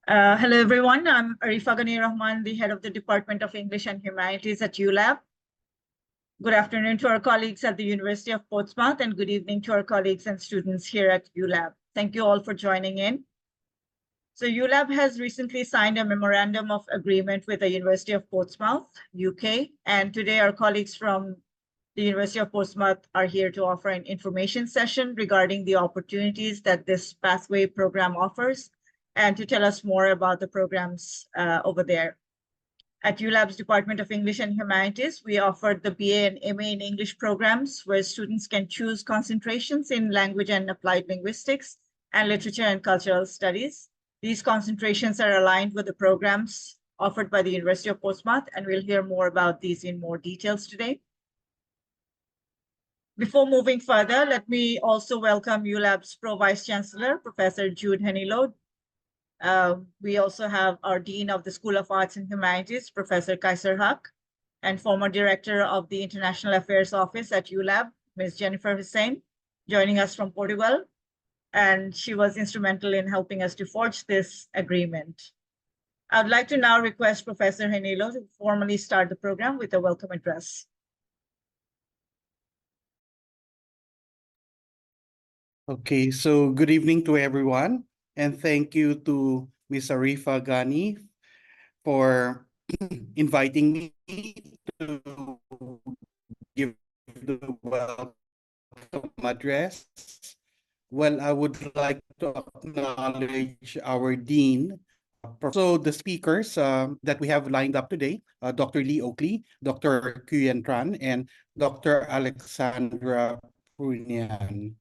Hello, everyone. I'm Arifa Ghani Rahman, the head of the Department of English and Humanities at ULAB. Good afternoon to our colleagues at the University of Portsmouth, and good evening to our colleagues and students here at ULAB. Thank you all for joining in. So ULAB has recently signed a Memorandum of Agreement with the University of Portsmouth, UK, and today our colleagues from the University of Portsmouth are here to offer an information session regarding the opportunities that this pathway program offers, and to tell us more about the programs over there. At ULAB's Department of English and Humanities, we offered the BA and MA in English programs where students can choose concentrations in language and applied linguistics and literature and cultural studies. These concentrations are aligned with the programs offered by the University of Portsmouth, and we'll hear more about these in more details today. Before moving further, let me also welcome ULAB's Pro Vice Chancellor, Professor Jude Henilo. We also have our Dean of the School of Arts and Humanities, Professor Kaiser Haq, and former Director of the International Affairs Office at ULAB, Ms. Jennifer Hussain, joining us from Portugal. And she was instrumental in helping us to forge this agreement. I'd like to now request Professor Henilo to formally start the program with a welcome address. Okay, so good evening to everyone, and thank you to Ms. Arifa Ghani for inviting me to give the welcome address. Well, I would like to acknowledge our Dean, also the speakers that we have lined up today, Dr. Lee Oakley, Dr. Kuyen Tran, and Dr. Alexandra Prunian.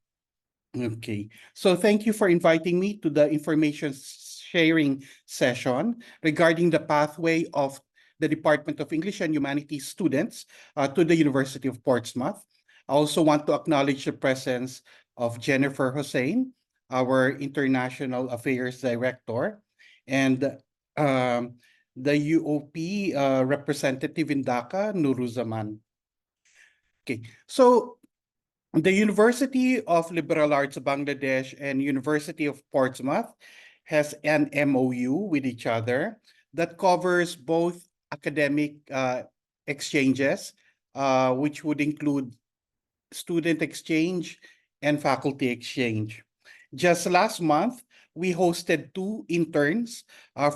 Okay, so thank you for inviting me to the information sharing session regarding the pathway of the Department of English and Humanities students to the University of Portsmouth. I also want to acknowledge the presence of Jennifer Hussain, our International Affairs Director, and the UOP representative in Dhaka, Nuruzaman. Okay, so the University of Liberal Arts Bangladesh and University of Portsmouth has an MOU with each other that covers both academic exchanges, which would include student exchange and faculty exchange. Just last month, we hosted 2 interns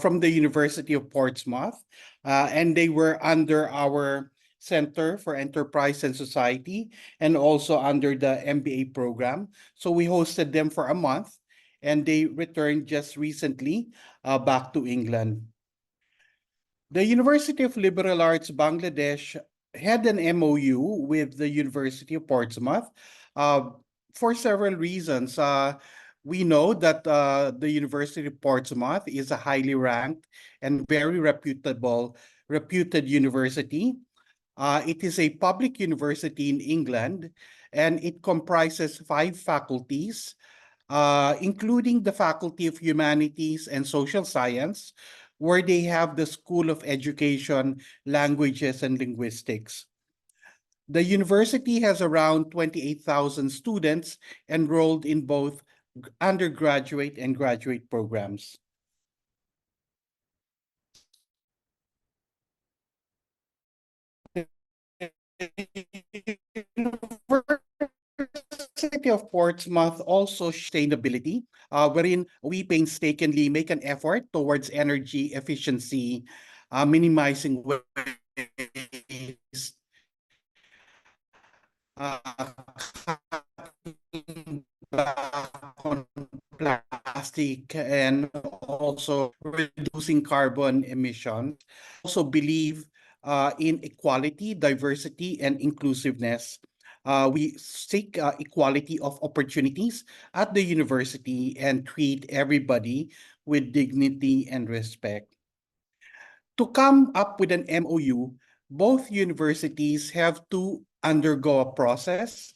from the University of Portsmouth, and they were under our Center for Enterprise and Society, and also under the MBA program. So we hosted them for a month, and they returned just recently back to England. The University of Liberal Arts Bangladesh had an MOU with the University of Portsmouth for several reasons. We know that the University of Portsmouth is a highly ranked and very reputed university. It is a public university in England, and it comprises 5 faculties, including the Faculty of Humanities and Social Science, where they have the School of Education, Languages and Linguistics. The university has around 28,000 students enrolled in both undergraduate and graduate programs. University of Portsmouth also sustainability, wherein we painstakingly make an effort towards energy efficiency, minimizing waste, cutting back on plastic, and also reducing carbon emissions. Also believe in equality, diversity, and inclusiveness. We seek equality of opportunities at the university and treat everybody with dignity and respect. To come up with an MOU, both universities have to undergo a process.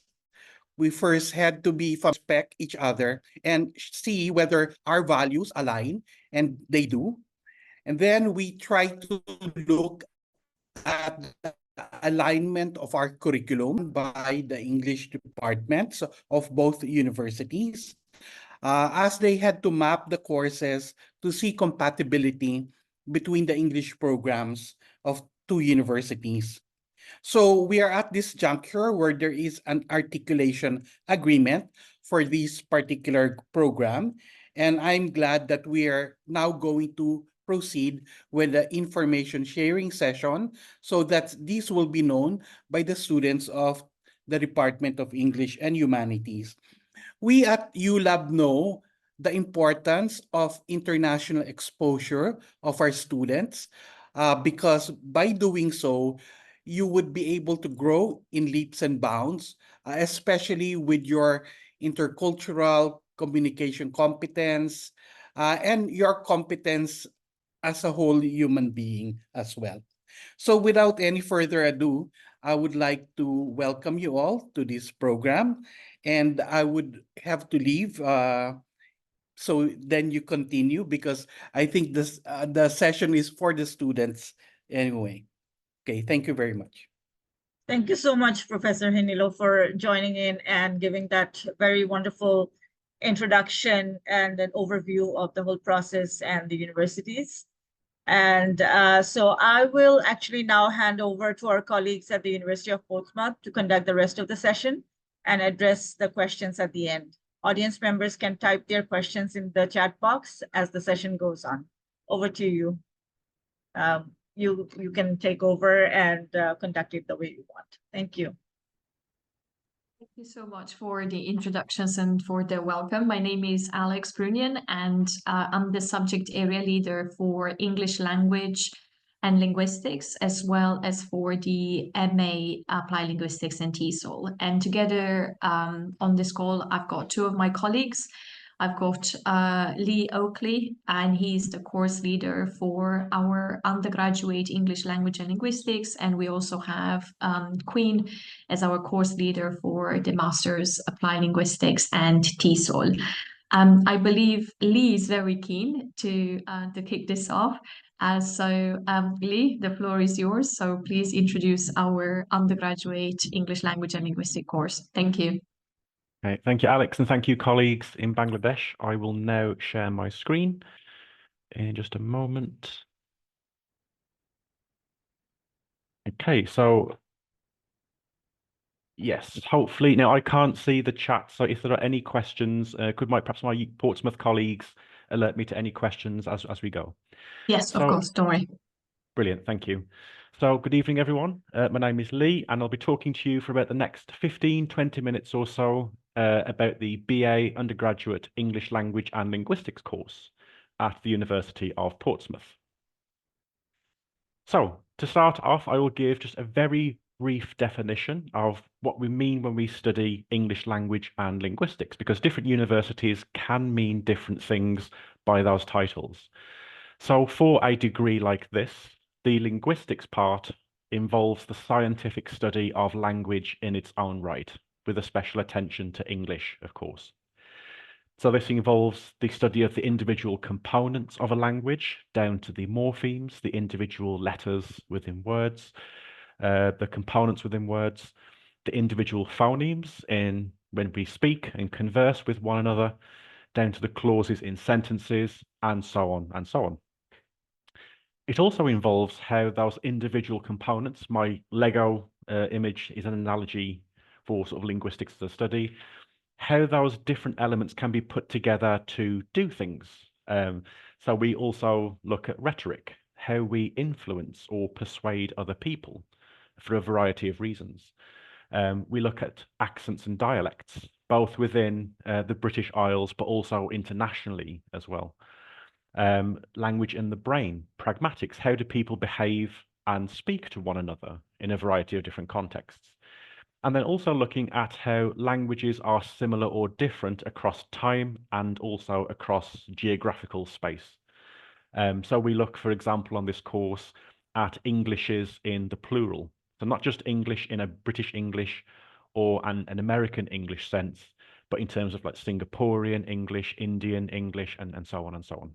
We first had to respect each other and see whether our values align, and they do. And then we try to look at the alignment of our curriculum by the English departments of both universities. as they had to map the courses to see compatibility between the English programs of two universities. So we are at this juncture where there is an articulation agreement for this particular program. And I'm glad that we are now going to proceed with the information sharing session so that this will be known by the students of the Department of English and Humanities. We at ULAB know the importance of international exposure of our students because by doing so, you would be able to grow in leaps and bounds, especially with your intercultural communication competence and your competence as a whole human being as well. So without any further ado, I would like to welcome you all to this program, and I would have to leave. So then you continue because I think this the session is for the students anyway. Okay, thank you very much. Thank you so much, Professor Hinilo, for joining in and giving that very wonderful introduction and an overview of the whole process and the universities. And so I will actually now hand over to our colleagues at the University of Portsmouth to conduct the rest of the session and address the questions at the end. Audience members can type their questions in the chat box as the session goes on. Over to you. You can take over and conduct it the way you want. Thank you. Thank you so much for the introductions and for the welcome. My name is Alex Brunian, and I'm the subject area leader for English Language and Linguistics, as well as for the MA Applied Linguistics and TESOL. And together on this call, I've got two of my colleagues. I've got Lee Oakley, and he's the course leader for our undergraduate English Language and Linguistics. And we also have Queen as our course leader for the Master's Applied Linguistics and TESOL. I believe Lee is very keen to kick this off. So Lee, the floor is yours. So please introduce our undergraduate English Language and Linguistics course. Thank you. Okay, thank you, Alex, and thank you, colleagues in Bangladesh. I will now share my screen in just a moment. Okay, so yes, hopefully, now I can't see the chat, so if there are any questions, could perhaps my Portsmouth colleagues alert me to any questions as we go? Yes, of course, don't worry. Brilliant, thank you. So good evening, everyone. My name is Lee, and I'll be talking to you for about the next 15-20 minutes or so about the BA Undergraduate English Language and Linguistics course at the University of Portsmouth. So to start off, I will give just a very brief definition of what we mean when we study English language and linguistics, because different universities can mean different things by those titles. So for a degree like this, the linguistics part involves the scientific study of language in its own right, with a special attention to English, of course. So this involves the study of the individual components of a language, down to the morphemes, the individual letters within words, the components within words, the individual phonemes in when we speak and converse with one another, down to the clauses in sentences, and so on and so on. It also involves how those individual components, my Lego image is an analogy for sort of linguistics as a study, how those different elements can be put together to do things. So we also look at rhetoric, how we influence or persuade other people for a variety of reasons. We look at accents and dialects, both within the British Isles, but also internationally as well. Language in the brain, pragmatics, how do people behave and speak to one another in a variety of different contexts? And then also looking at how languages are similar or different across time and also across geographical space. So we look, for example, on this course at Englishes in the plural. So not just English in a British English or an American English sense, but in terms of like Singaporean English, Indian English, and so on and so on.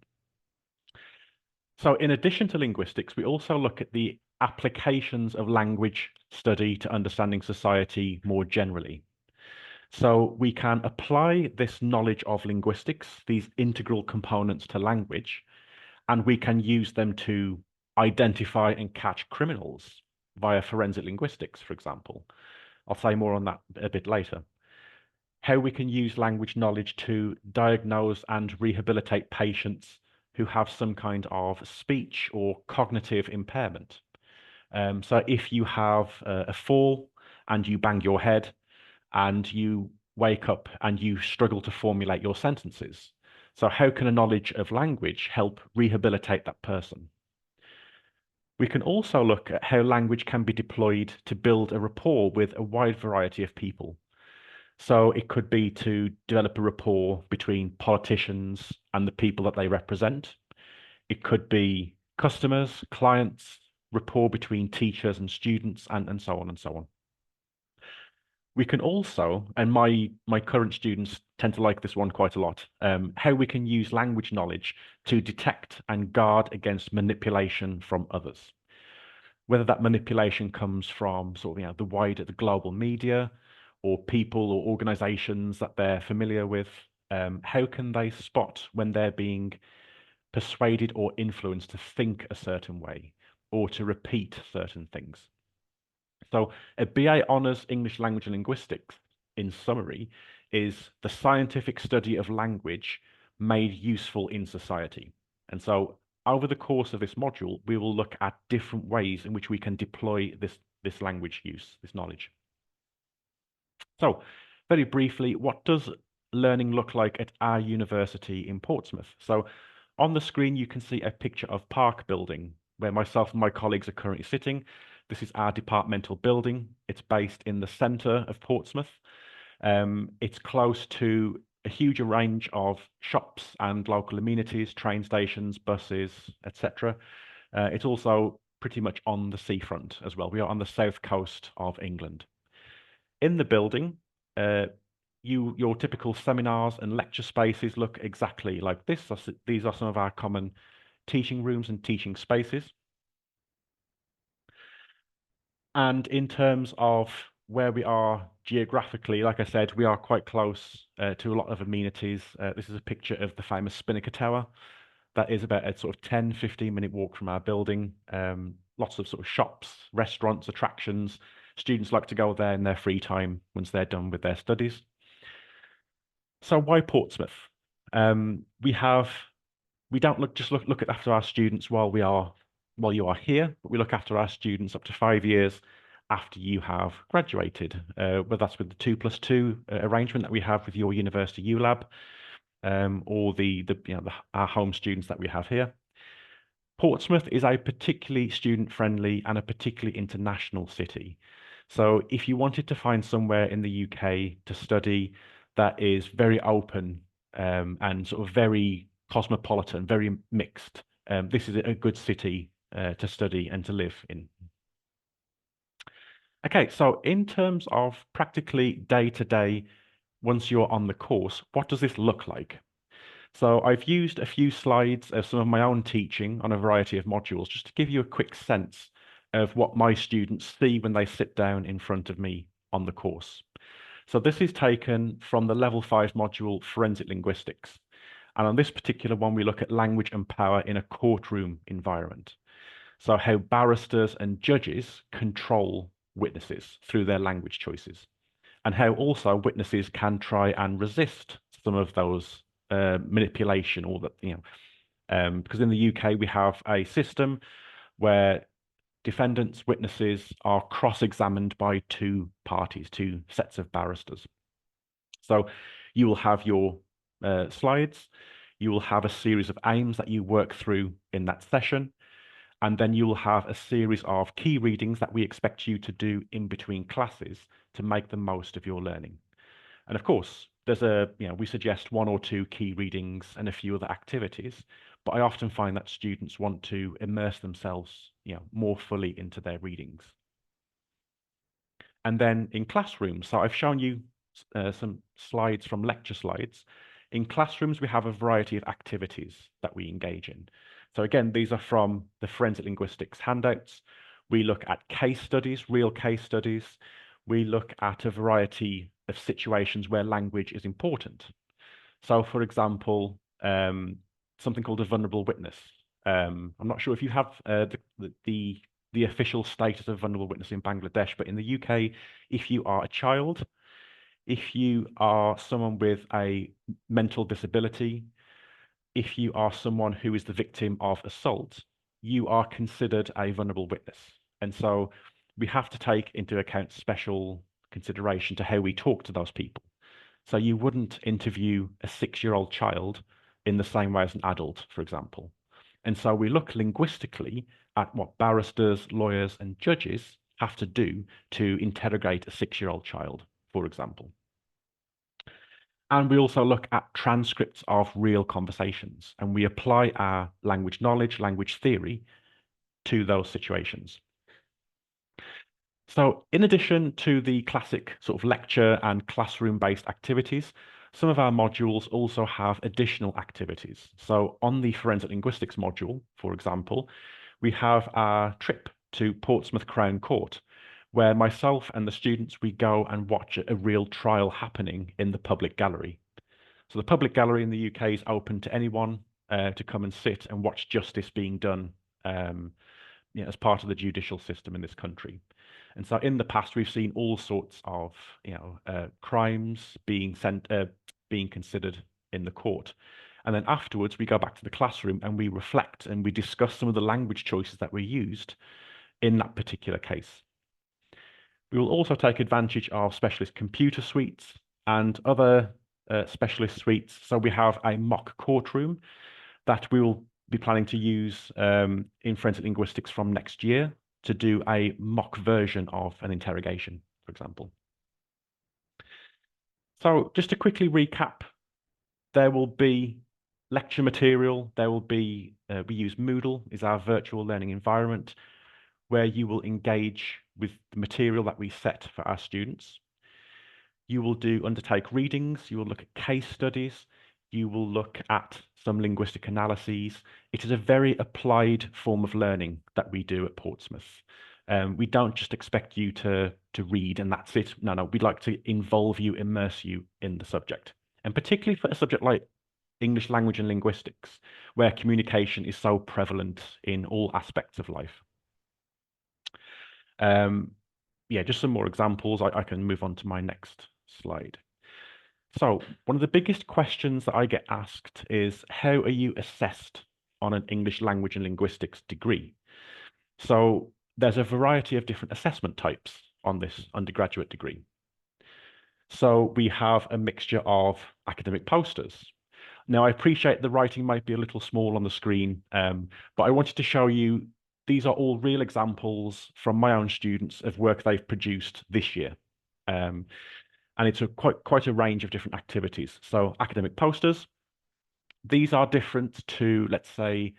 So in addition to linguistics, we also look at the applications of language study to understanding society more generally. So we can apply this knowledge of linguistics, these integral components to language, and we can use them to identify and catch criminals via forensic linguistics, for example. I'll say more on that a bit later. How we can use language knowledge to diagnose and rehabilitate patients who have some kind of speech or cognitive impairment. So if you have a fall and you bang your head and you wake up and you struggle to formulate your sentences, so how can a knowledge of language help rehabilitate that person? We can also look at how language can be deployed to build a rapport with a wide variety of people. So it could be to develop a rapport between politicians and the people that they represent. It could be customers, clients, rapport between teachers and students, and so on and so on. We can also, and my current students tend to like this one quite a lot, how we can use language knowledge to detect and guard against manipulation from others. Whether that manipulation comes from sort of, the global media, or people or organizations that they're familiar with, how can they spot when they're being persuaded or influenced to think a certain way or to repeat certain things? So a BA Honours English Language and Linguistics, in summary, is the scientific study of language made useful in society. And so over the course of this module, we will look at different ways in which we can deploy this language use, this knowledge. So very briefly, what does learning look like at our university in Portsmouth? So on the screen, you can see a picture of Park Building, where myself and my colleagues are currently sitting. This is our departmental building. It's based in the centre of Portsmouth. It's close to a huge range of shops and local amenities, train stations, buses, etc. It's also pretty much on the seafront as well. We are on the south coast of England. In the building, your typical seminars and lecture spaces look exactly like this. These are some of our common teaching rooms and teaching spaces. And in terms of where we are geographically, like I said, we are quite close to a lot of amenities. This is a picture of the famous Spinnaker Tower. That is about a sort of 10-15 minute walk from our building. Lots of sort of shops, restaurants, attractions. Students like to go there in their free time once they're done with their studies. So why Portsmouth? We don't just look after our students while you are here, but we look after our students up to 5 years after you have graduated, whether that's with the 2+2 arrangement that we have with your university ULAB, or our home students that we have here. Portsmouth is a particularly student-friendly and a particularly international city. So if you wanted to find somewhere in the UK to study that is very open and sort of very cosmopolitan, very mixed, this is a good city to study and to live in. Okay, so in terms of practically day-to-day, once you're on the course, what does this look like? So I've used a few slides of some of my own teaching on a variety of modules just to give you a quick sense of what my students see when they sit down in front of me on the course. So this is taken from the Level 5 module, Forensic Linguistics. And on this particular one, we look at language and power in a courtroom environment. So how barristers and judges control witnesses through their language choices, and how also witnesses can try and resist some of those manipulation, or that, because in the UK we have a system where defendants, witnesses are cross-examined by two parties, two sets of barristers. So you will have your slides, you will have a series of aims that you work through in that session, and then you will have a series of key readings that we expect you to do in between classes to make the most of your learning. And of course, we suggest 1 or 2 key readings and a few other activities, but I often find that students want to immerse themselves, more fully into their readings. And then in classrooms, so I've shown you some slides from lecture slides. In classrooms, we have a variety of activities that we engage in. So again, these are from the Forensic Linguistics handouts. We look at case studies, real case studies. We look at a variety of situations where language is important. So, for example, something called a vulnerable witness. I'm not sure if you have the official status of vulnerable witness in Bangladesh, but in the UK, if you are a child, if you are someone with a mental disability, if you are someone who is the victim of assault, you are considered a vulnerable witness. And so we have to take into account special consideration to how we talk to those people. So you wouldn't interview a 6-year-old child in the same way as an adult, for example. And so we look linguistically at what barristers, lawyers, and judges have to do to interrogate a 6-year-old child, for example. And we also look at transcripts of real conversations, and we apply our language knowledge, language theory to those situations. So in addition to the classic sort of lecture and classroom-based activities, some of our modules also have additional activities. So on the forensic linguistics module, for example, we have our trip to Portsmouth Crown Court, where myself and the students, we go and watch a real trial happening in the public gallery. So the public gallery in the UK is open to anyone to come and sit and watch justice being done as part of the judicial system in this country. And so in the past, we've seen all sorts of crimes being considered in the court. And then afterwards, we go back to the classroom and we reflect and we discuss some of the language choices that were used in that particular case. We will also take advantage of specialist computer suites and other specialist suites. So we have a mock courtroom that we will be planning to use in forensic linguistics from next year to do a mock version of an interrogation, for example. So just to quickly recap, there will be lecture material. There will be, we use Moodle is our virtual learning environment where you will engage with the material that we set for our students. You will undertake readings, you will look at case studies, you will look at some linguistic analyses. It is a very applied form of learning that we do at Portsmouth. We don't just expect you to read and that's it. No, we'd like to involve you, immerse you in the subject. And particularly for a subject like English language and linguistics, where communication is so prevalent in all aspects of life. Yeah, just some more examples. I can move on to my next slide. So one of the biggest questions that I get asked is, how are you assessed on an English language and linguistics degree? So there's a variety of different assessment types on this undergraduate degree. So we have a mixture of academic posters. Now, I appreciate the writing might be a little small on the screen, but I wanted to show you these are all real examples from my own students of work they've produced this year. And it's quite a range of different activities. So academic posters, these are different to, let's say,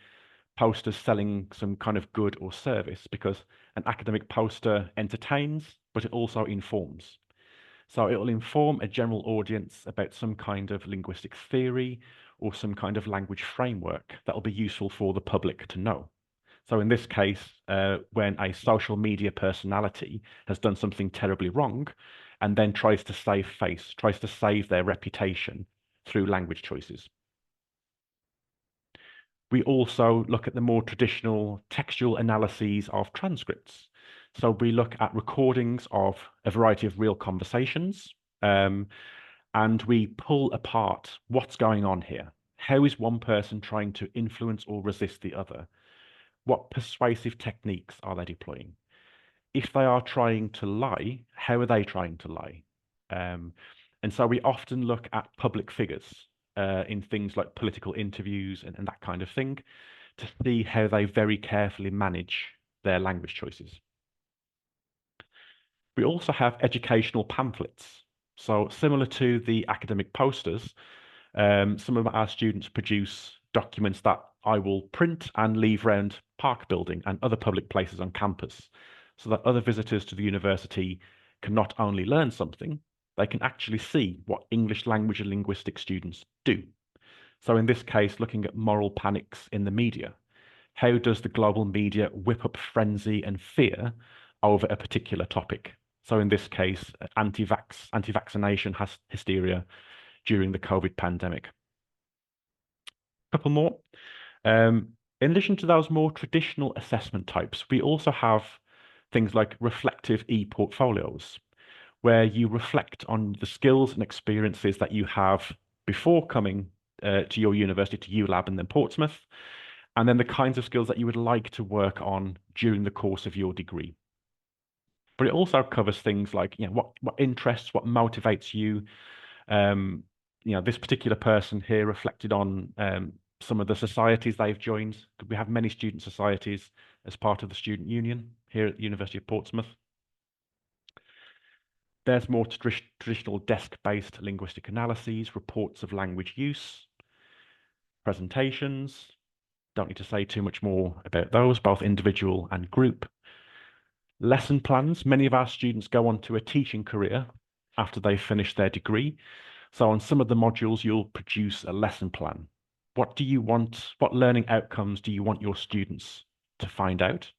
posters selling some kind of good or service, because an academic poster entertains, but it also informs. So it will inform a general audience about some kind of linguistic theory or some kind of language framework that will be useful for the public to know. So in this case, when a social media personality has done something terribly wrong and then tries to save face, tries to save their reputation through language choices. We also look at the more traditional textual analyses of transcripts. So we look at recordings of a variety of real conversations, and we pull apart what's going on here. How is one person trying to influence or resist the other? What persuasive techniques are they deploying? If they are trying to lie, how are they trying to lie? And so we often look at public figures in things like political interviews and that kind of thing to see how they very carefully manage their language choices. We also have educational pamphlets. So similar to the academic posters, some of our students produce documents that I will print and leave around Park Building and other public places on campus, so that other visitors to the university can not only learn something, they can actually see what English language and linguistics students do. So in this case, looking at moral panics in the media. How does the global media whip up frenzy and fear over a particular topic? So in this case, anti-vaccination hysteria during the COVID pandemic. A couple more. In addition to those more traditional assessment types, we also have things like reflective e-portfolios, where you reflect on the skills and experiences that you have before coming to your university, to ULAB and then Portsmouth, and then the kinds of skills that you would like to work on during the course of your degree. But it also covers things like, what interests, what motivates you. This particular person here reflected on some of the societies they've joined. We have many student societies as part of the student union here at the University of Portsmouth. There's more traditional desk-based linguistic analyses, reports of language use, presentations. Don't need to say too much more about those, both individual and group. Lesson plans. Many of our students go on to a teaching career after they've finished their degree. So on some of the modules, you'll produce a lesson plan. What do you want? What learning outcomes do you want your students to find out?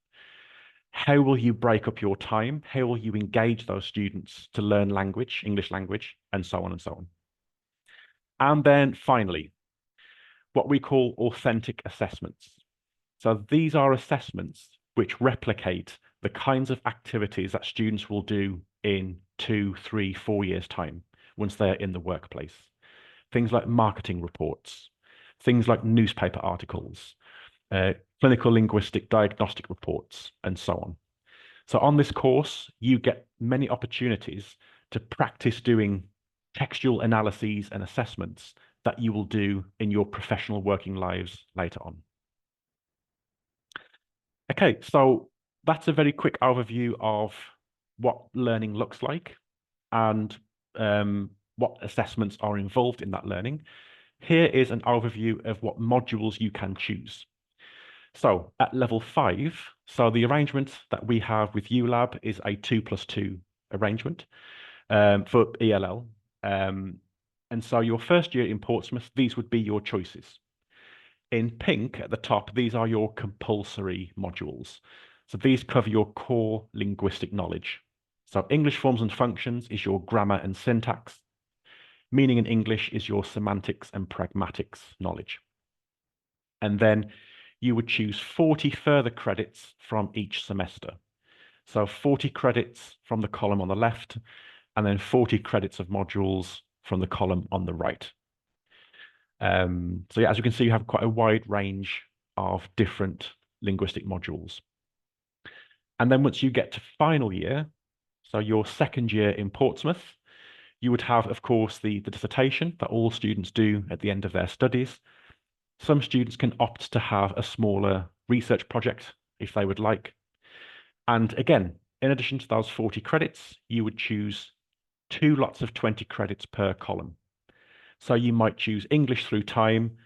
How will you break up your time? How will you engage those students to learn language, English language, and so on and so on. And then finally, what we call authentic assessments. So these are assessments which replicate the kinds of activities that students will do in 2, 3, 4 years' time once they're in the workplace. Things like marketing reports, things like newspaper articles, clinical linguistic diagnostic reports, and so on. So on this course, you get many opportunities to practice doing textual analyses and assessments that you will do in your professional working lives later on. Okay, so that's a very quick overview of what learning looks like and what assessments are involved in that learning. Here is an overview of what modules you can choose. So at level 5, so the arrangement that we have with ULAB is a 2+2 arrangement for ELL. And so your first year in Portsmouth, these would be your choices. In pink at the top, these are your compulsory modules. So these cover your core linguistic knowledge. So English forms and functions is your grammar and syntax. Meaning in English is your semantics and pragmatics knowledge. And then you would choose 40 further credits from each semester. So 40 credits from the column on the left, and then 40 credits of modules from the column on the right. So yeah, as you can see, you have quite a wide range of different linguistic modules. And then once you get to final year, so your second year in Portsmouth, you would have, of course, the dissertation that all students do at the end of their studies. Some students can opt to have a smaller research project if they would like. And again, in addition to those 40 credits, you would choose 2 lots of 20 credits per column. So you might choose English Through Time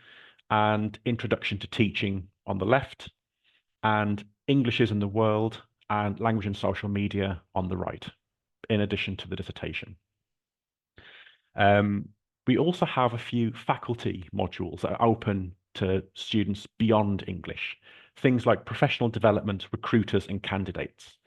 and Introduction to Teaching on the left, and Englishes in the World and Language and Social Media on the right, in addition to the dissertation. We also have a few faculty modules that are open to students beyond English, things like professional development, recruiters, and candidates.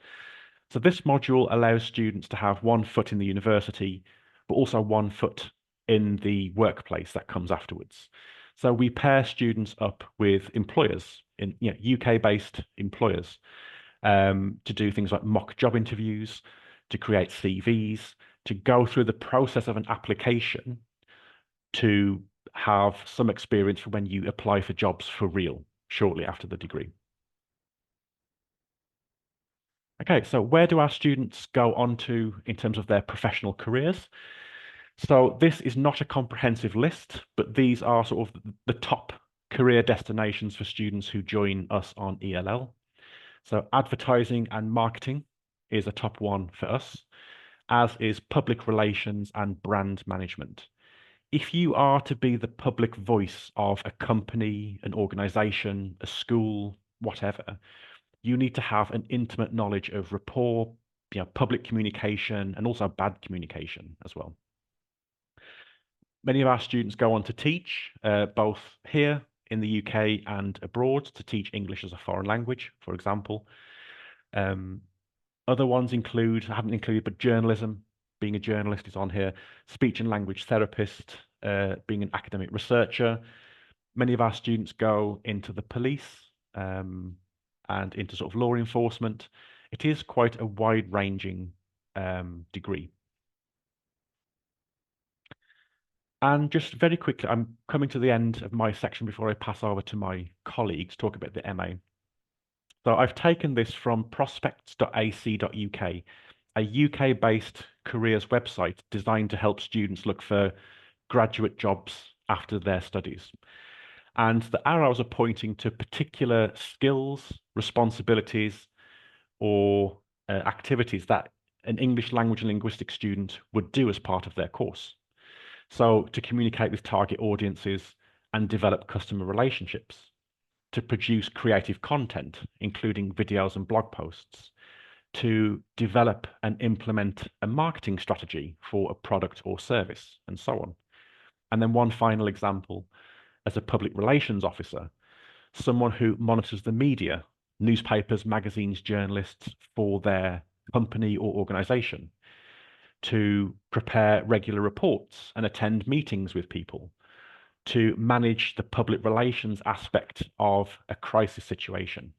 So this module allows students to have 1 foot in the university, but also 1 foot in the workplace that comes afterwards. So we pair students up with employers, in UK-based employers, to do things like mock job interviews, to create CVs, to go through the process of an application, to have some experience for when you apply for jobs for real shortly after the degree. Okay, so where do our students go on to in terms of their professional careers? So this is not a comprehensive list, but these are sort of the top career destinations for students who join us on ELL. So advertising and marketing is a top one for us, as is public relations and brand management. If you are to be the public voice of a company, an organization, a school, whatever, you need to have an intimate knowledge of rapport, public communication, and also bad communication as well. Many of our students go on to teach, both here in the UK and abroad, to teach English as a foreign language, for example. Other ones include, I haven't included, but journalism, being a journalist is on here, speech and language therapist, being an academic researcher. Many of our students go into the police and into sort of law enforcement. It is quite a wide-ranging degree. And just very quickly, I'm coming to the end of my section before I pass over to my colleague to talk about the MA. So I've taken this from prospects.ac.uk, a UK-based careers website designed to help students look for graduate jobs after their studies. And the arrows are pointing to particular skills, responsibilities, or activities that an English language and linguistics student would do as part of their course. So to communicate with target audiences and develop customer relationships, to produce creative content, including videos and blog posts, to develop and implement a marketing strategy for a product or service, and so on. And then one final example, as a public relations officer, someone who monitors the media, newspapers, magazines, journalists for their company or organization, to prepare regular reports and attend meetings with people, to manage the public relations aspect of a crisis situation.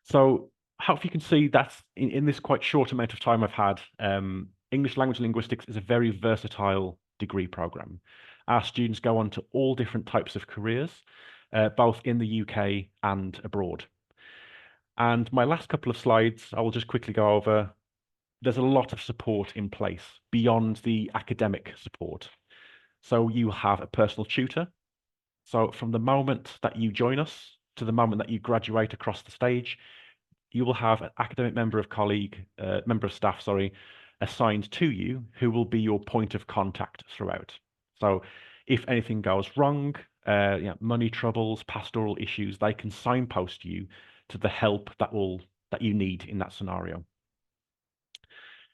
So hopefully you can see that in this quite short amount of time I've had, English language and linguistics is a very versatile degree program. Our students go on to all different types of careers, both in the UK and abroad. And my last couple of slides, I will just quickly go over. There's a lot of support in place beyond the academic support. So you have a personal tutor. So from the moment that you join us to the moment that you graduate across the stage, you will have an academic member of staff, assigned to you who will be your point of contact throughout. So if anything goes wrong, money troubles, pastoral issues, they can signpost you to the help that you need in that scenario.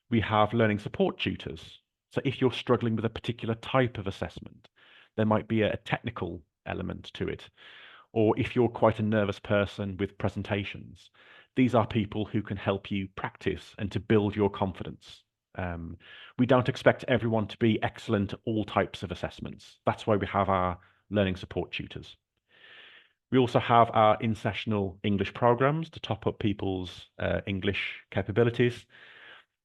We have learning support tutors. So if you're struggling with a particular type of assessment, there might be a technical element to it. Or if you're quite a nervous person with presentations, these are people who can help you practice and to build your confidence. We don't expect everyone to be excellent at all types of assessments. That's why we have our learning support tutors. We also have our in-sessional English programs to top up people's English capabilities.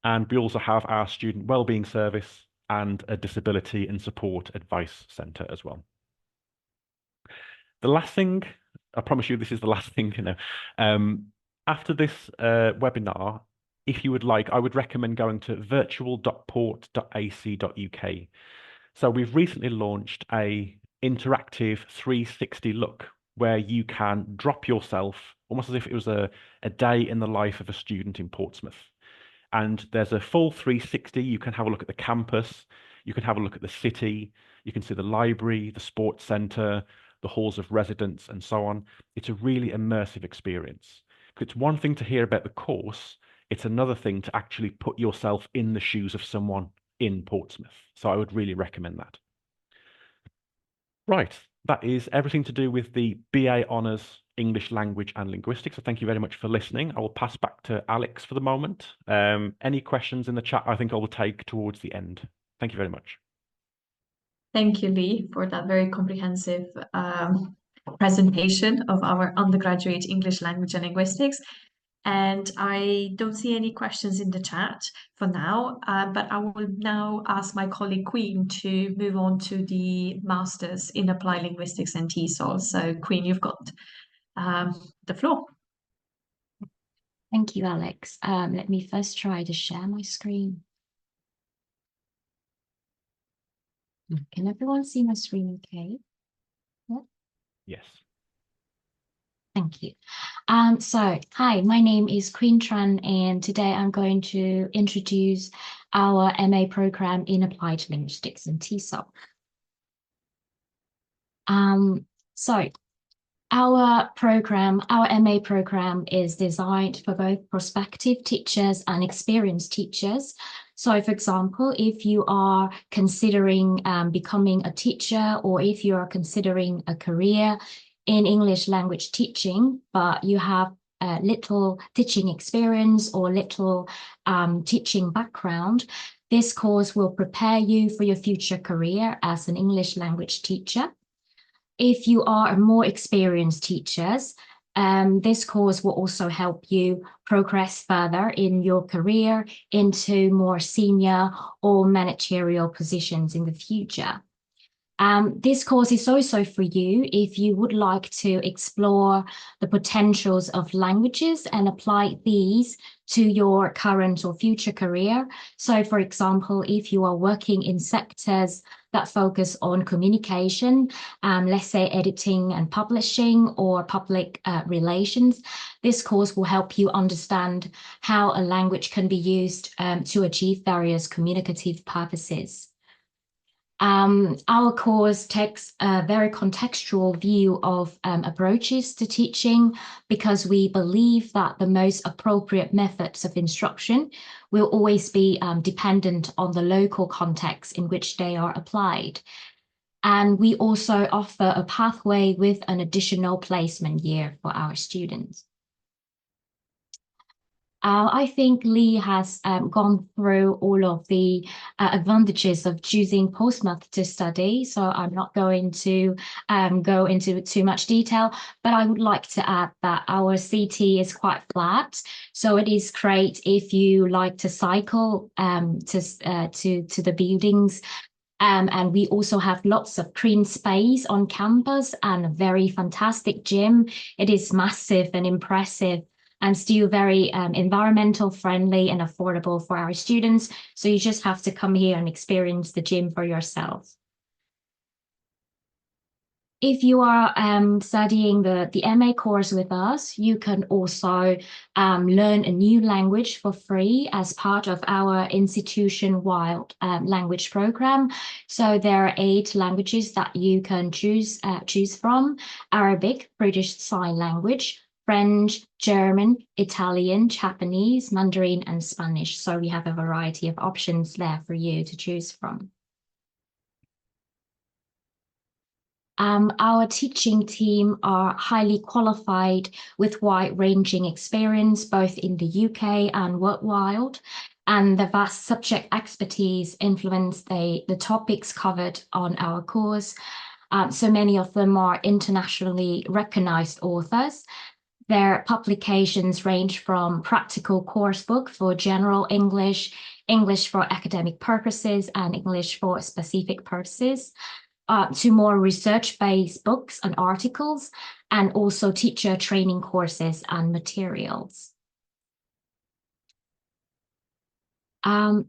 And we also have our student wellbeing service and a disability and support advice centre as well. The last thing, I promise you this is the last thing, after this webinar, if you would like, I would recommend going to virtual.port.ac.uk. So we've recently launched a interactive 360 look where you can drop yourself almost as if it was a day in the life of a student in Portsmouth. And there's a full 360. You can have a look at the campus. You can have a look at the city. You can see the library, the sports centre, the halls of residence, and so on. It's a really immersive experience. It's one thing to hear about the course. It's another thing to actually put yourself in the shoes of someone in Portsmouth. So I would really recommend that. Right, that is everything to do with the BA Honours English Language and Linguistics. So thank you very much for listening. I will pass back to Alex for the moment. Any questions in the chat, I think I will take towards the end. Thank you very much. Thank you, Lee, for that very comprehensive presentation of our undergraduate English Language and Linguistics. And I don't see any questions in the chat for now, but I will now ask my colleague Queen to move on to the Masters in Applied Linguistics and TESOL. So Queen, you've got the floor. Thank you, Alex. Let me first try to share my screen. Can everyone see my screen okay? Yeah. Yes. Thank you. So, hi, my name is Queen Tran, and today I'm going to introduce our MA program in Applied Linguistics and TESOL. So, our MA program is designed for both prospective teachers and experienced teachers. So, for example, if you are considering becoming a teacher, or if you are considering a career in English language teaching, but you have little teaching experience or little teaching background, this course will prepare you for your future career as an English language teacher. If you are a more experienced teachers, this course will also help you progress further in your career into more senior or managerial positions in the future. This course is also for you if you would like to explore the potentials of languages and apply these to your current or future career. So, for example, if you are working in sectors that focus on communication, let's say editing and publishing or public relations, this course will help you understand how a language can be used to achieve various communicative purposes. Our course takes a very contextual view of approaches to teaching, because we believe that the most appropriate methods of instruction will always be dependent on the local context in which they are applied. And we also offer a pathway with an additional placement year for our students. I think Lee has gone through all of the advantages of choosing Portsmouth to study, so I'm not going to go into too much detail, but I would like to add that our CT is quite flat, so it is great if you like to cycle to the buildings. And we also have lots of green space on campus and a very fantastic gym. It is massive and impressive, and still very environmental friendly and affordable for our students. So you just have to come here and experience the gym for yourself. If you are studying the MA course with us, you can also learn a new language for free as part of our institution-wide language program. So there are 8 languages that you can choose from: Arabic, British Sign Language, French, German, Italian, Japanese, Mandarin, and Spanish. So we have a variety of options there for you to choose from. Our teaching team are highly qualified with wide-ranging experience, both in the UK and worldwide, and the vast subject expertise influence the topics covered on our course. So many of them are internationally recognized authors. Their publications range from practical course book for general English, English for academic purposes, and English for specific purposes, to more research-based books and articles, and also teacher training courses and materials.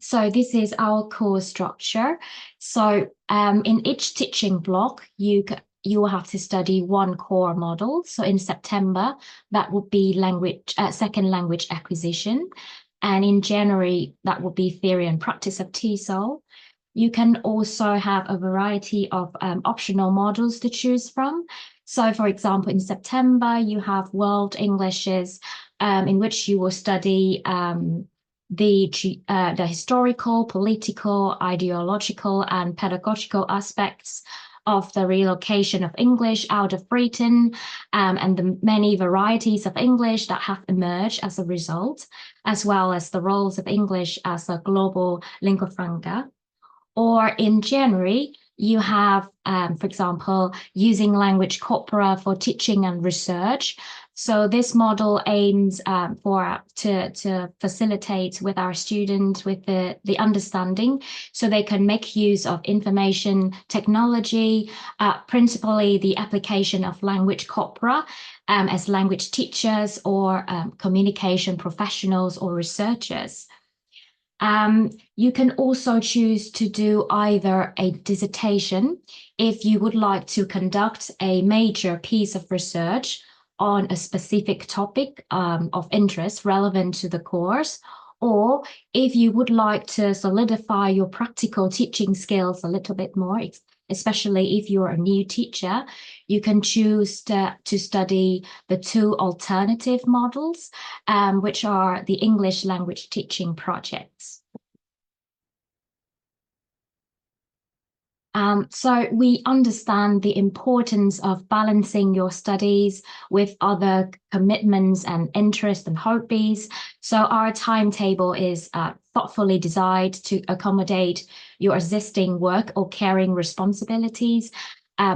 So this is our course structure. So in each teaching block, you will have to study one core model. So in September, that would be second language acquisition. And in January, that would be theory and practice of TESOL. You can also have a variety of optional models to choose from. So for example, in September, you have World Englishes, in which you will study the historical, political, ideological, and pedagogical aspects of the relocation of English out of Britain, and the many varieties of English that have emerged as a result, as well as the roles of English as a global lingua franca. Or in January, you have, for example, using language corpora for teaching and research. So this model aims to facilitate with our students with the understanding, so they can make use of information technology, principally the application of language corpora as language teachers or communication professionals or researchers. You can also choose to do either a dissertation if you would like to conduct a major piece of research on a specific topic of interest relevant to the course, or if you would like to solidify your practical teaching skills a little bit more, especially if you're a new teacher, you can choose to study the 2 alternative models, which are the English language teaching projects. So we understand the importance of balancing your studies with other commitments and interests and hobbies. So our timetable is thoughtfully designed to accommodate your existing work or caring responsibilities,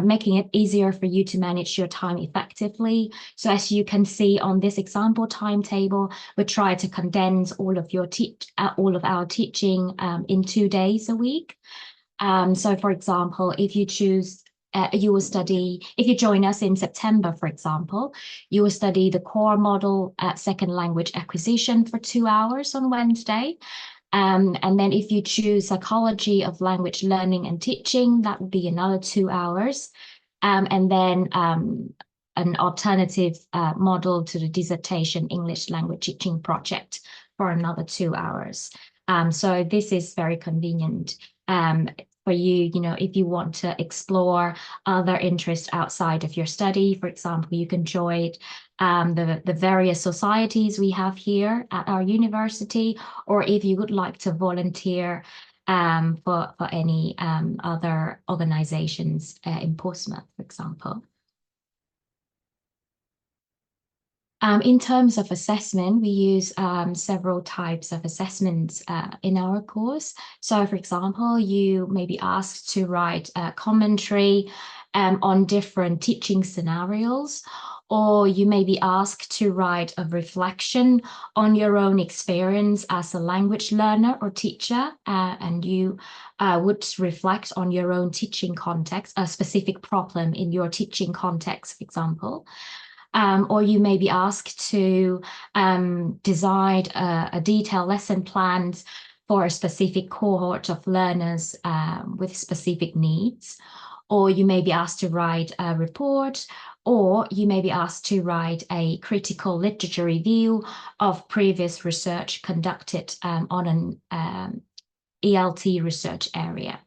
making it easier for you to manage your time effectively. So as you can see on this example timetable, we try to condense all of our teaching in 2 days a week. So for example, if you choose, you will study, if you join us in September, for example, you will study the core model second language acquisition for 2 hours on Wednesday. And then if you choose psychology of language learning and teaching, that would be another 2 hours. And then an alternative model to the dissertation English language teaching project for another 2 hours. So this is very convenient for you, if you want to explore other interests outside of your study. For example, you can join the various societies we have here at our university, or if you would like to volunteer for any other organizations in Portsmouth, for example. In terms of assessment, we use several types of assessments in our course. So, for example, you may be asked to write a commentary on different teaching scenarios, or you may be asked to write a reflection on your own experience as a language learner or teacher, and you would reflect on your own teaching context, a specific problem in your teaching context, for example. Or you may be asked to design a detailed lesson plans for a specific cohort of learners with specific needs. Or you may be asked to write a report, or you may be asked to write a critical literature review of previous research conducted on an ELT research area.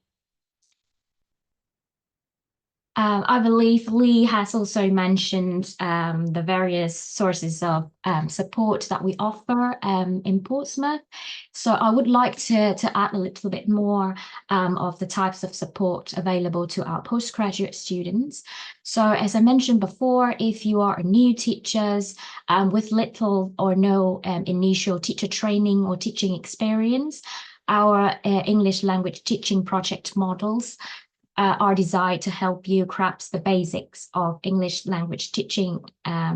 I believe Lee has also mentioned the various sources of support that we offer in Portsmouth. So I would like to add a little bit more of the types of support available to our postgraduate students. So as I mentioned before, if you are a new teacher with little or no initial teacher training or teaching experience, our English language teaching project models are designed to help you grasp the basics of English language teaching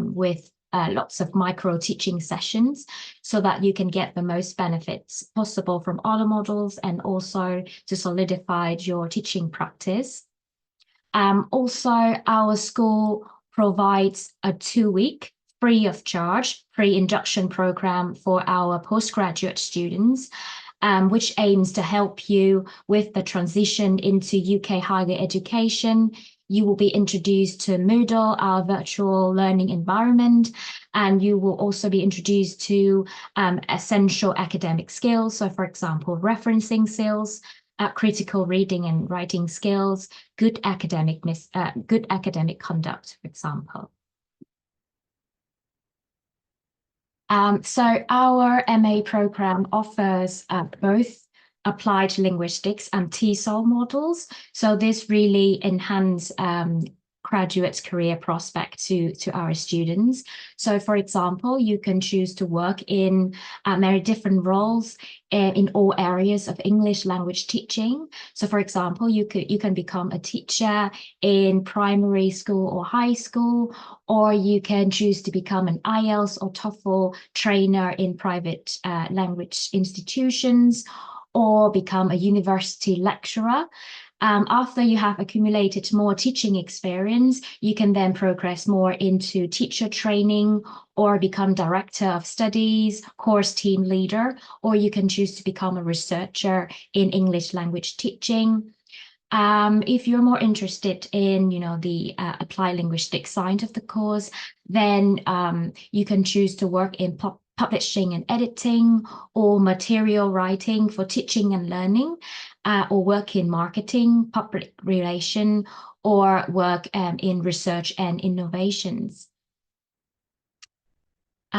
with lots of micro teaching sessions, so that you can get the most benefits possible from other models, and also to solidify your teaching practice. Also, our school provides a 2-week free of charge pre-induction program for our postgraduate students, which aims to help you with the transition into UK higher education. You will be introduced to Moodle, our virtual learning environment, and you will also be introduced to essential academic skills. So, for example, referencing skills, critical reading and writing skills, good academic conduct, for example. So our MA program offers both applied linguistics and TESOL models. So this really enhances graduate career prospect to our students. So for example, you can choose to work in very different roles in all areas of English language teaching. So for example, you can become a teacher in primary school or high school, or you can choose to become an IELTS or TOEFL trainer in private language institutions, or become a university lecturer. After you have accumulated more teaching experience, you can then progress more into teacher training, or become director of studies, course team leader, or you can choose to become a researcher in English language teaching. If you're more interested in, the applied linguistic side of the course, then you can choose to work in publishing and editing, or material writing for teaching and learning, or work in marketing, public relation, or work in research and innovations.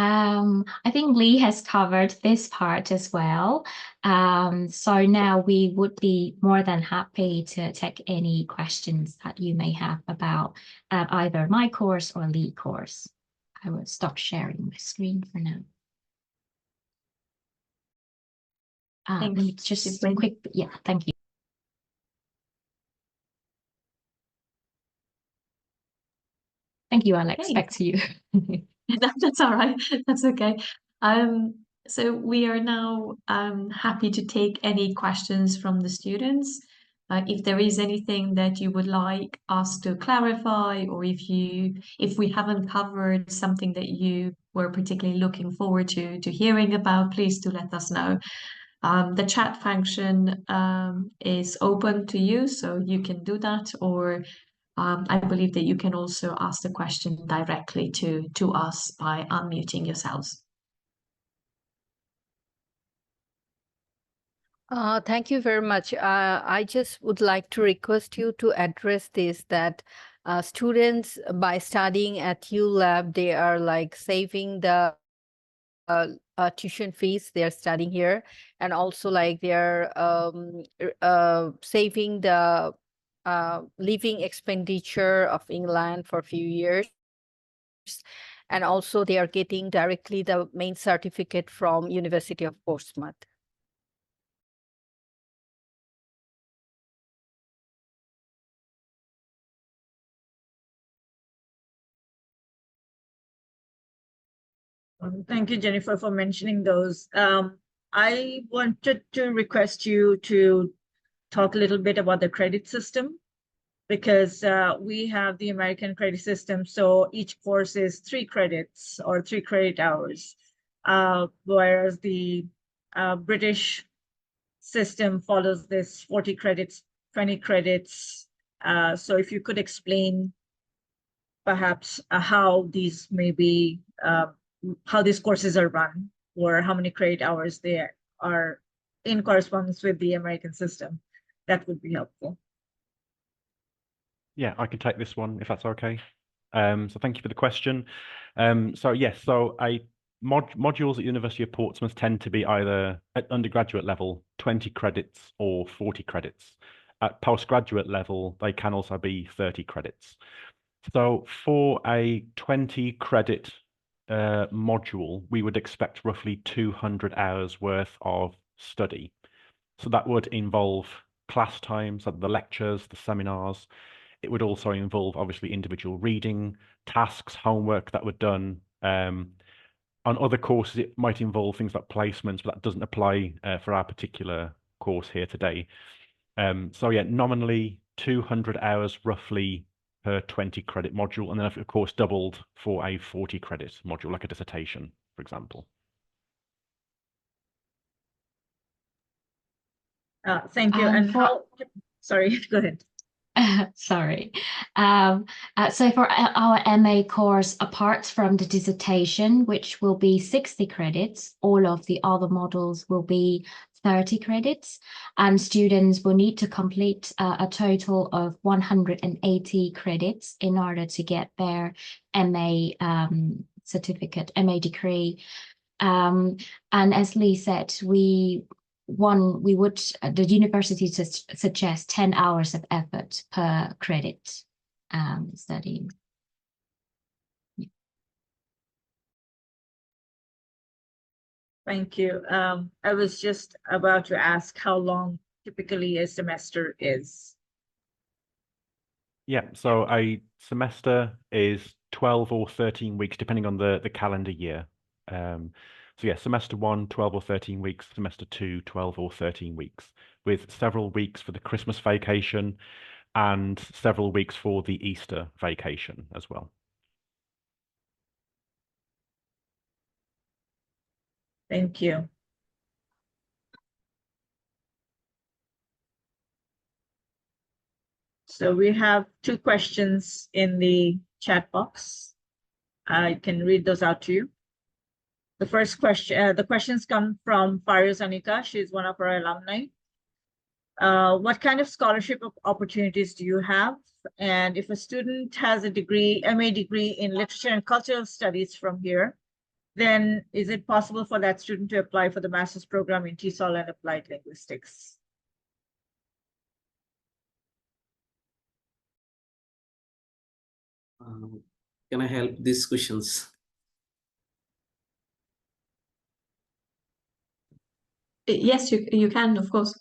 I think Lee has covered this part as well. So now we would be more than happy to take any questions that you may have about either my course or Lee course. I will stop sharing my screen for now. Let me just a quick, yeah, thank you. Thank you, Alex. Okay. Back to you. That's all right. That's okay. So we are now happy to take any questions from the students. If there is anything that you would like us to clarify, or if we haven't covered something that you were particularly looking forward to hearing about, please do let us know. The chat function is open to you, so you can do that, or I believe that you can also ask the question directly to us by unmuting yourselves. Thank you very much. I just would like to request you to address this, that students, by studying at ULAB, they are like saving the tuition fees they're studying here, and also like they're saving the living expenditure of England for a few years. And also they are getting directly the main certificate from University of Portsmouth. Thank you, Jennifer, for mentioning those. I wanted to request you to talk a little bit about the credit system, because we have the American credit system. So each course is 3 credits or 3 credit hours, whereas the British system follows this 40 credits, 20 credits. So if you could explain perhaps how these may be, how these courses are run, or how many credit hours they are in correspondence with the American system, that would be helpful. Yeah, I can take this one if that's okay. So thank you for the question. So yes, so modules at University of Portsmouth tend to be either at undergraduate level 20 credits or 40 credits. At postgraduate level, they can also be 30 credits. So for a 20 credit module, we would expect roughly 200 hours worth of study. So that would involve class times, like the lectures, the seminars. It would also involve obviously individual reading, tasks, homework that were done. On other courses, it might involve things like placements, but that doesn't apply for our particular course here today. So yeah, nominally 200 hours roughly per 20 credit module, and then of course doubled for a 40 credit module, like a dissertation, for example. Thank you. And sorry, go ahead. Sorry. So for our MA course, apart from the dissertation, which will be 60 credits, all of the other modules will be 30 credits, and students will need to complete a total of 180 credits in order to get their MA certificate, MA degree. And as Lee said, the university suggests 10 hours of effort per credit studying. Thank you. I was just about to ask how long typically a semester is. Yeah, so a semester is 12 or 13 weeks, depending on the calendar year. So yeah, semester 1, 12 or 13 weeks, semester 2, 12 or 13 weeks, with several weeks for the Christmas vacation and several weeks for the Easter vacation as well. Thank you. So we have 2 questions in the chat box. I can read those out to you. The first question, the questions come from Fariz Anika. She's one of our alumni. What kind of scholarship opportunities do you have? And if a student has a degree, MA degree in literature and cultural studies from here, then is it possible for that student to apply for the master's program in TESOL and Applied Linguistics? Can I help these questions? Yes, you can, of course.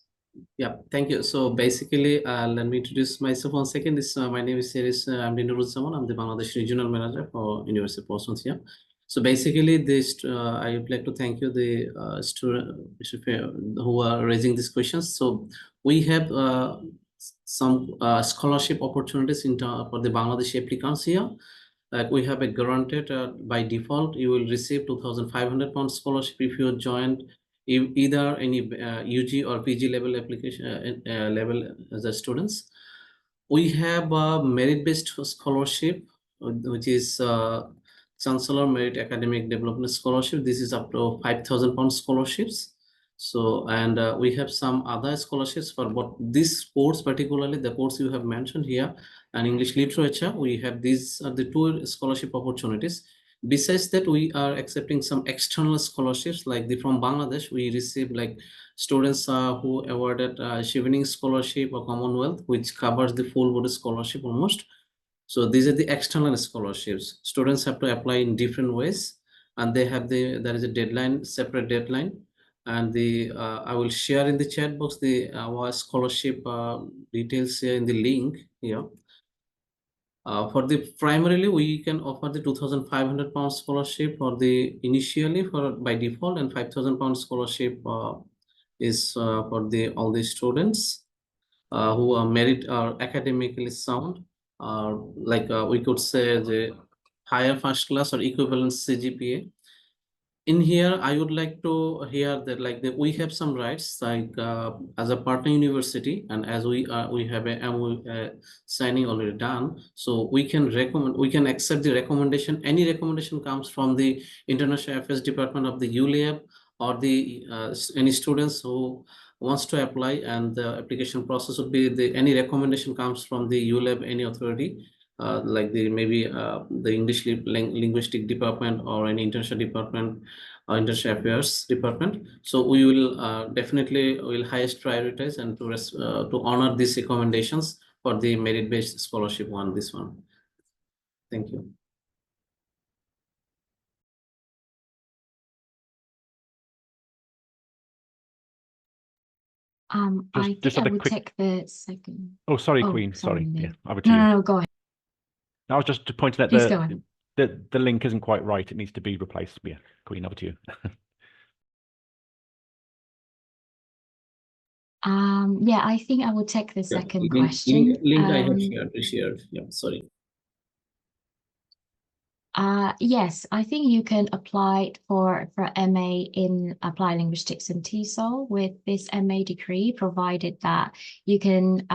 Yeah, thank you. So basically, let me introduce myself one second. My name is Seris Amdinuruzzaman. I'm the Bangladesh Regional Manager for University of Portsmouth here. So basically, I would like to thank you, the student who are raising these questions. So we have some scholarship opportunities for the Bangladeshi applicants here. We have a granted by default, you will receive 2,500 pound scholarship if you joined either any UG or PG level application level as a students. We have a merit-based scholarship, which is Chancellor Merit Academic Development Scholarship. This is up to 5,000 pound scholarships. So, and we have some other scholarships for what this course, particularly the course you have mentioned here, and English literature. We have these are the two scholarship opportunities. Besides that, we are accepting some external scholarships, like from Bangladesh. We receive like students who awarded Chevening Scholarship or Commonwealth, which covers the full body scholarship almost. So these are the external scholarships. Students have to apply in different ways, and they have there is a deadline, separate deadline. And I will share in the chat box our scholarship details here in the link here. For the primarily, we can offer the 2,500 pound scholarship for the initially for by default, and 5,000 pound scholarship is for all the students who are merit or academically sound, like we could say the higher first class or equivalent CGPA. In here, I would like to hear that we have some rights as a partner university, and as we have a MOU signing already done, so we can accept the recommendation. Any recommendation comes from the International Affairs Department of the ULAB or the any students who wants to apply, and the application process would be any recommendation comes from the ULAB, any authority. Like maybe the English linguistic department or any international department or international affairs department. So we will definitely highest prioritize and to honor these recommendations for the merit-based scholarship this one. Thank you. I Just think I a would quick- take the second. Oh, sorry, Oh, Queen. sorry, Sorry. Nick. Yeah, over to you. No, go ahead. I was just pointing out Please go ahead. the link isn't quite right. It needs to be replaced. Yeah, Queen, over to you. Yeah, I think I will take the Yeah, second question. Link I have shared. Yeah, sorry. Yes, I think you can apply for MA in Applied Linguistics and TESOL with this MA degree, provided that you can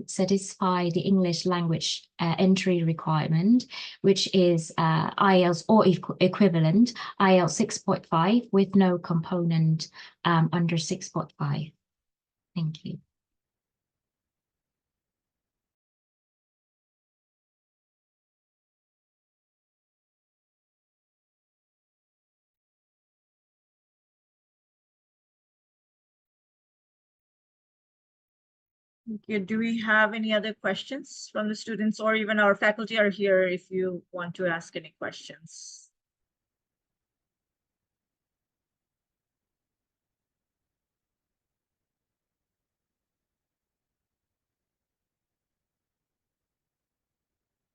satisfy the English language entry requirement, which is IELTS or equivalent, IELTS 6.5 with no component under 6.5. Thank you. Okay, do we have any other questions from the students, or even our faculty are here if you want to ask any questions?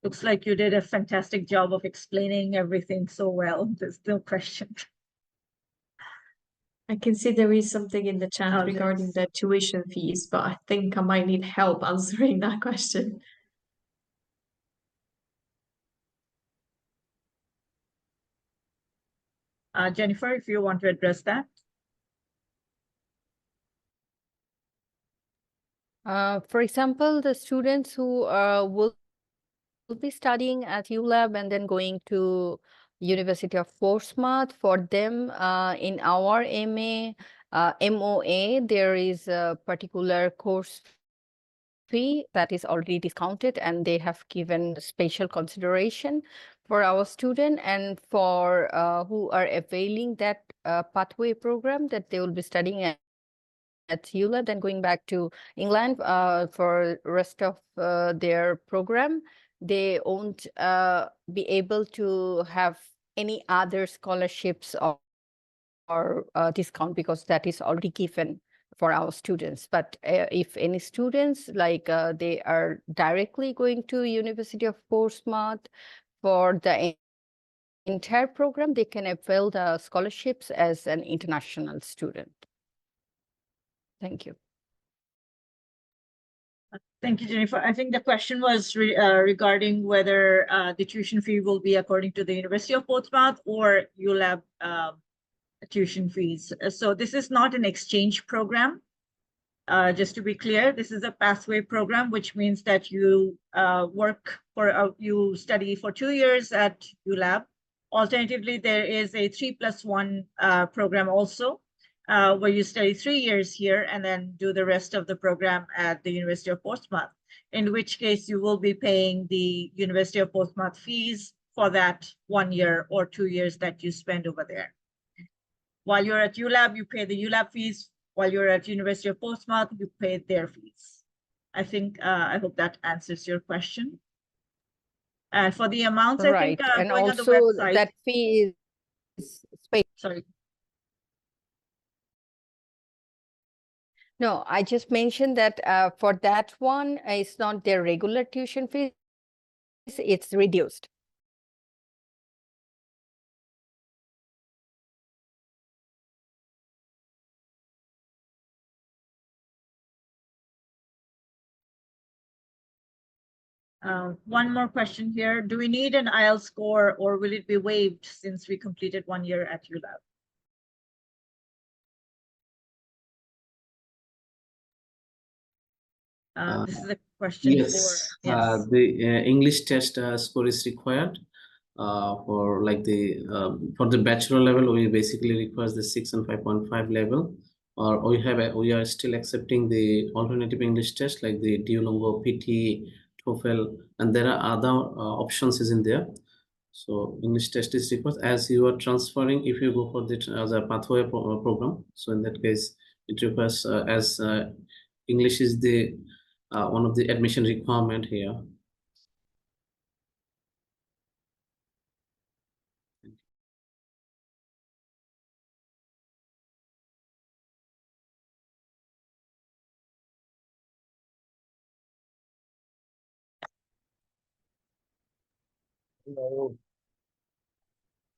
Looks like you did a fantastic job of explaining everything so well. There's no question. I can see there is something in the chat Oh, regarding there's- the tuition fees, but I think I might need help answering that question. Jennifer, if you want to address that. For example, the students who will be studying at ULAB and then going to University of Portsmouth, for them in our MOA, there is a particular course fee that is already discounted, and they have given special consideration for our student and for who are availing that pathway program that they will be studying at ULAB, then going back to England for rest of their program, they won't be able to have any other scholarships or discount because that is already given for our students. But if any students like they are directly going to University of Portsmouth for the entire program, they can avail the scholarships as an international student. Thank you. Thank you, Jennifer. I think the question was regarding whether the tuition fee will be according to the University of Portsmouth or ULAB tuition fees. So this is not an exchange program. Just to be clear, this is a pathway program, which means that you you study for 2 years at ULAB. Alternatively, there is a 3+1 program also, where you study 3 years here and then do the rest of the program at the University of Portsmouth, in which case you will be paying the University of Portsmouth fees for that 1 year or 2 years that you spend over there. While you're at ULAB, you pay the ULAB fees. While you're at University of Portsmouth, you pay their fees. I think, I hope that answers your question. And for the amounts, Right. I think And going on the also website. that fee is paid. Sorry. No, I just mentioned that for that one, it's not their regular tuition fees, it's reduced. One more question here. Do we need an IELTS score or will it be waived since we completed 1 year at ULAB? This is a question Yes, yes. the English test score is required for like for the bachelor level. We basically require the 6 and 5.5 level, or we are still accepting the alternative English test like the Duolingo, PT, TOEFL, and there are other options is in there. So English test is required as you are transferring. If you go for the as a pathway program, so in that case it requires as English is the one of the admission requirement here.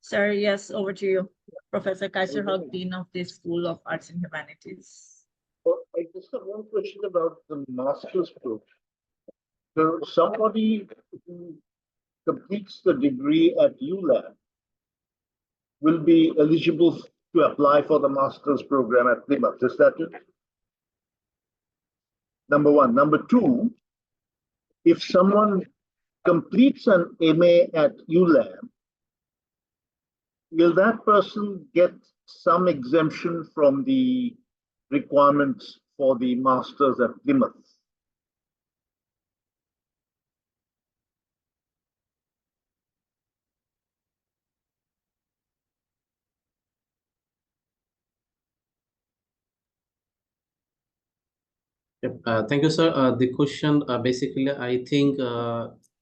Sir, yes, over to you. Professor Kaiser Hogg, Dean of the School of Arts and Humanities. Well, I just have one question about the master's program. So somebody who completes the degree at ULAB will be eligible to apply for the master's program at Plymouth. Is that it? Number one. Number two, if someone completes an MA at ULAB, will that person get some exemption from the requirements for the masters at Plymouth? Yep. Thank you, sir. The question basically, I think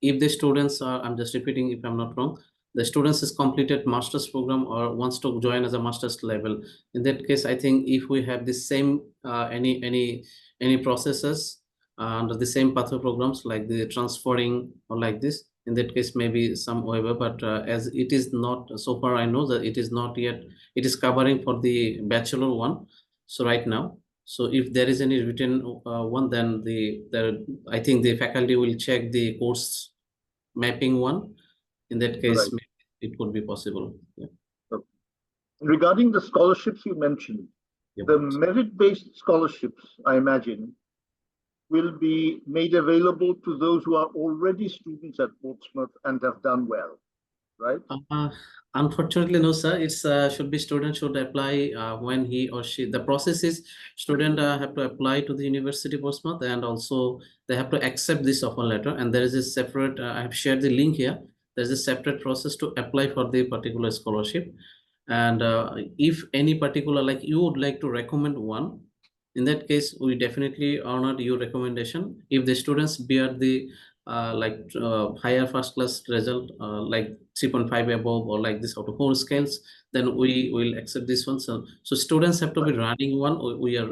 if the students are, I'm just repeating if I'm not wrong, the students has completed master's program or wants to join as a master's level. In that case, I think if we have the same any processes under the same pathway programs like the transferring or like this, in that case maybe some waiver. But as it is not so far, I know that it is not yet. It is covering for the bachelor one. So right now. So if there is any written one, then I think the faculty will check the course mapping one. In that case, Right. maybe it could be possible. Yeah. Regarding the scholarships you mentioned, Yep. the merit-based scholarships, I imagine, will be made available to those who are already students at Portsmouth and have done well, right? Unfortunately, no, sir. It's should be student should apply when he or she. The process is student have to apply to the University of Portsmouth and also they have to accept this offer letter. And there is a separate. I have shared the link here. there's a separate process to apply for the particular scholarship. And if any particular, like you would like to recommend one, in that case, we definitely honor your recommendation. If the students bear the higher first class result, like 3.5 above or like this out of 4 scales, then we will accept this one. So students have to be running one, or we are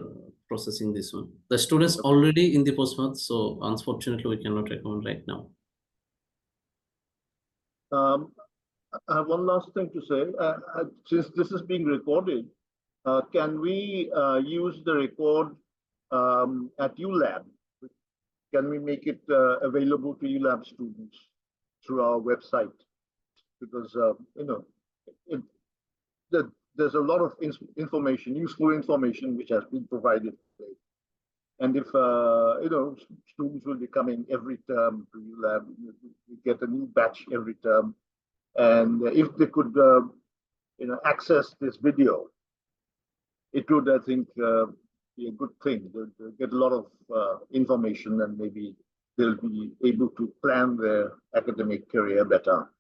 processing this one. The students already in the Portsmouth, so unfortunately we cannot recommend right now. I have one last thing to say. Since this is being recorded, can we use the record at ULAB? Can we make it available to ULAB students through our website? Because there's a lot of information, useful information, which has been provided today. And if students will be coming every term to ULAB, we get a new batch every term. And if they could, access this video, it would, I think, be a good thing. They'll get a lot of information, and maybe they'll be able to plan their academic career better.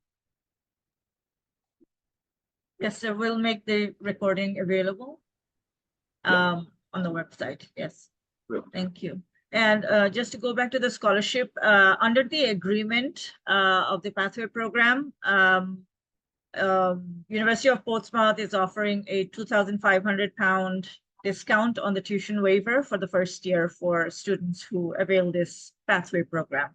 Yes, sir, we'll make the recording available on the website. Yes. Great. Thank you. And just to go back to the scholarship, under the agreement of the pathway program, University of Portsmouth is offering a £2,500 discount on the tuition waiver for the first year for students who avail this pathway program.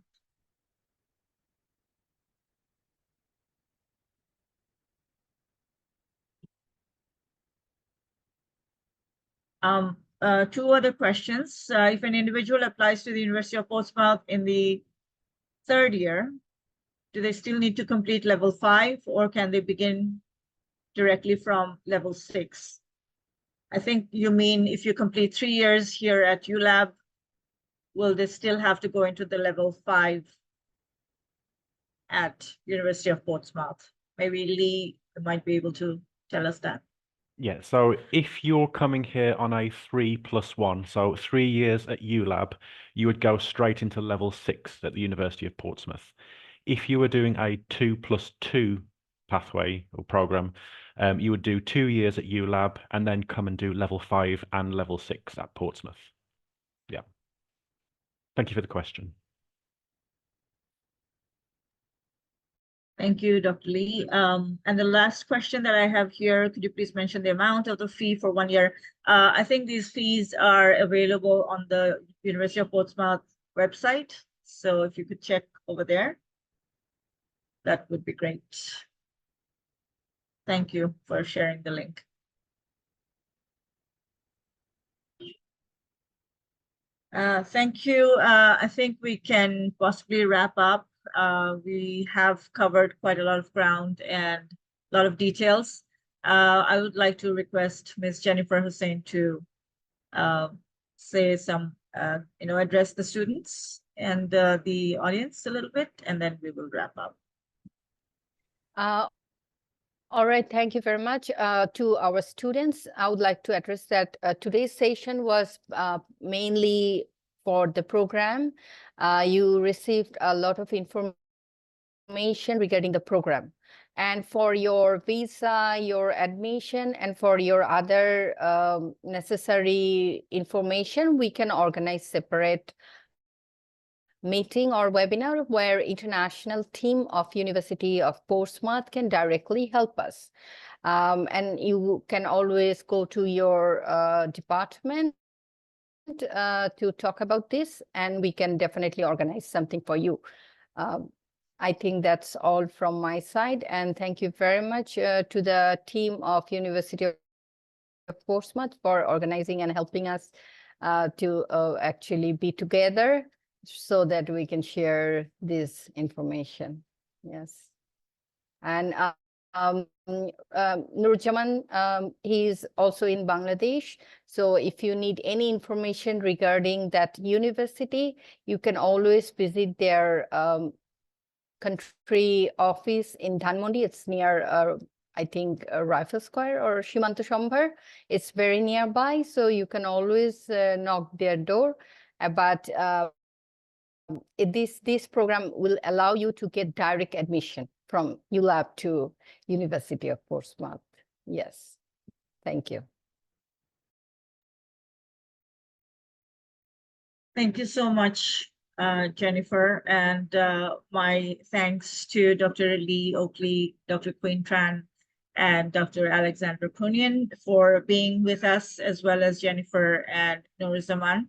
Two other questions. If an individual applies to the University of Portsmouth in the third year, do they still need to complete level 5, or can they begin directly from level 6? I think you mean if you complete 3 years here at ULAB, will they still have to go into the level 5 at University of Portsmouth? Maybe Lee might be able to tell us that. Yeah, so if you're coming here on a 3+1, so 3 years at ULAB, you would go straight into level 6 at the University of Portsmouth. If you were doing a 2+2 pathway or program, you would do 2 years at ULAB and then come and do level 5 and level 6 at Portsmouth. Yeah. Thank you for the question. Thank you, Dr. Lee. And the last question that I have here, could you please mention the amount of the fee for 1 year? I think these fees are available on the University of Portsmouth website. So if you could check over there, that would be great. Thank you for sharing the link. Thank you. I think we can possibly wrap up. We have covered quite a lot of ground and a lot of details. I would like to request Ms. Jennifer Hussain to say some, address the students and the audience a little bit, and then we will wrap up. All right, thank you very much. To our students, I would like to address that today's session was mainly for the program. You received a lot of information regarding the program. And for your visa, your admission, and for your other necessary information, we can organize separate meeting or webinar where international team of University of Portsmouth can directly help us. And you can always go to your department to talk about this, and we can definitely organize something for you. I think that's all from my side, and thank you very much to the team of University of Portsmouth for organizing and helping us to actually be together so that we can share this information. Yes. And Nurjaman, he's also in Bangladesh. So if you need any information regarding that university, you can always visit their country office in Dhanmondi. It's near, I think, Rifle Square or Shimanto Shambhar. It's very nearby, so you can always knock their door. But this program will allow you to get direct admission from ULAB to University of Portsmouth. Yes, thank you. Thank you so much, Jennifer, and my thanks to Dr. Lee Oakley, Dr. Queen Tran, and Dr. Alexander Prunian for being with us, as well as Jennifer and Nurizaman.